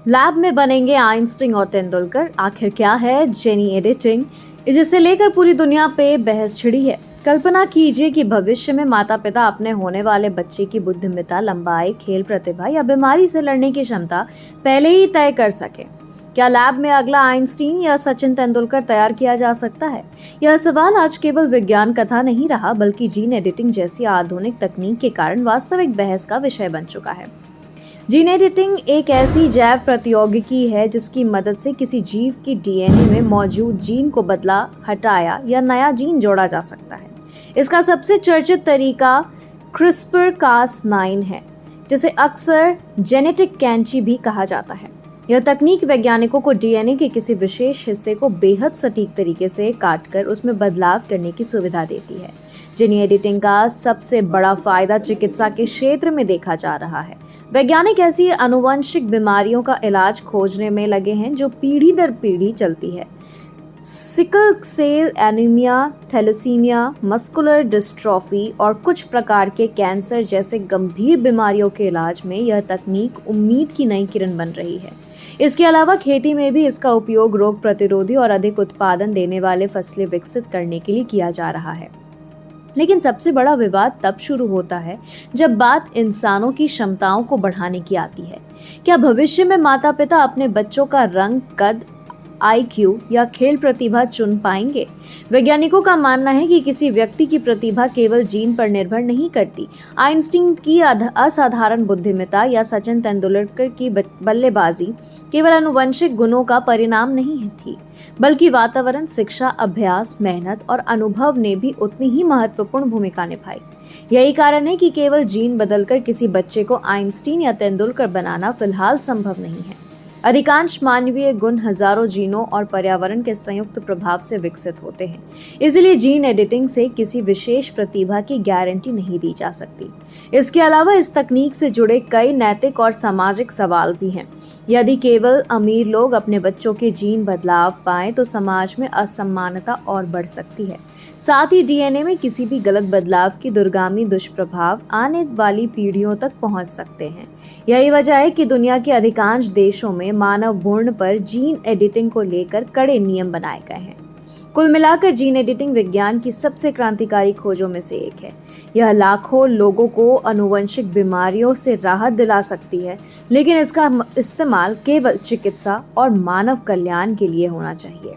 Lab में बनेंगे Einstein और तेंदुलकर, आखिर क्या है जेनी एडिटिंग, जिसे लेकर पूरी दुनिया पे बहस छिड़ी है। कल्पना कीजिए कि भविष्य में माता पिता अपने होने वाले बच्चे की बुद्धिमत्ता, लंबाई, खेल प्रतिभा या बीमारी से लड़ने की क्षमता पहले ही तय कर सके। क्या लैब में अगला आइंस्टीन या सचिन तेंदुलकर तैयार किया जा सकता है? यह सवाल आज केवल विज्ञान कथा नहीं रहा, बल्कि जीन एडिटिंग जैसी आधुनिक तकनीक के कारण वास्तविक बहस का विषय बन चुका है। जीन एडिटिंग एक ऐसी जैव प्रौद्योगिकी है जिसकी मदद से किसी जीव की डीएनए में मौजूद जीन को बदला, हटाया या नया जीन जोड़ा जा सकता है। इसका सबसे चर्चित तरीका क्रिस्पर कास9 है, जिसे अक्सर जेनेटिक कैंची भी कहा जाता है। यह तकनीक वैज्ञानिकों को डीएनए के किसी विशेष हिस्से को बेहद सटीक तरीके से काटकर उसमें बदलाव करने की सुविधा देती है। जीन एडिटिंग का सबसे बड़ा फायदा चिकित्सा के क्षेत्र में देखा जा रहा है। वैज्ञानिक ऐसी आनुवंशिक बीमारियों का इलाज खोजने में लगे हैं जो पीढ़ी दर पीढ़ी चलती है। Sickle cell anaemia, thalassaemia, muscular dystrophy और कुछ प्रकार के कैंसर जैसे गंभीर बीमारियों के इलाज में यह तकनीक उम्मीद की नई किरण बन रही है। इसके अलावा खेती में भी इसका उपयोग रोग प्रतिरोधी और अधिक उत्पादन देने वाले फसलें विकसित करने के लिए किया जा रहा है। लेकिन सबसे बड़ा विवाद तब शुरू होता है जब बात इंसानों की क्षमताओं को बढ़ाने की आती है। क्या भविष्य में माता पिता अपने बच्चों का रंग, कद, आईक्यू या खेल प्रतिभा चुन पाएंगे? वैज्ञानिकों का मानना है कि किसी व्यक्ति की प्रतिभा केवल जीन पर निर्भर नहीं करती। आइंस्टीन की असाधारण बुद्धिमत्ता या सचिन तेंदुलकर की बल्लेबाजी केवल आनुवंशिक गुणों का परिणाम नहीं थी, बल्कि वातावरण, शिक्षा, अभ्यास, मेहनत और अनुभव ने भी उतनी ही महत्वपूर्ण भूमिका निभाई। यही कारण है कि केवल जीन बदलकर किसी बच्चे को आइंस्टीन या तेंदुलकर बनाना फिलहाल संभव नहीं है। अधिकांश मानवीय गुण हजारों जीनों और पर्यावरण के संयुक्त प्रभाव से विकसित होते हैं। इसलिए जीन एडिटिंग से किसी विशेष प्रतिभा की गारंटी नहीं दी जा सकती। इसके अलावा इस तकनीक से जुड़े कई नैतिक और सामाजिक सवाल भी हैं। यदि केवल अमीर लोग अपने बच्चों के जीन बदलाव पाएं तो समाज में असमानता और बढ़ सकती है। साथ ही डीएनए में किसी भी गलत बदलाव की दूरगामी दुष्प्रभाव आने वाली पीढ़ियों तक पहुंच सकते हैं। यही वजह है कि दुनिया के अधिकांश देशों में मानव भ्रूण पर जीन एडिटिंग को लेकर कड़े नियम बनाए गए हैं। कुल मिलाकर जीन एडिटिंग विज्ञान की सबसे क्रांतिकारी खोजों में से एक है। यह लाखों लोगों को आनुवंशिक बीमारियों से राहत दिला सकती है, लेकिन इसका इस्तेमाल केवल चिकित्सा और मानव कल्याण के लिए होना चाहिए।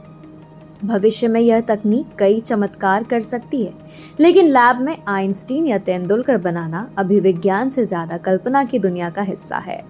भविष्य में यह तकनीक कई चमत्कार कर सकती है, लेकिन लैब में आइंस्टीन या तेंदुलकर बनाना अभी विज्ञान से ज्यादा कल्पना की दुनिया का हिस्सा है।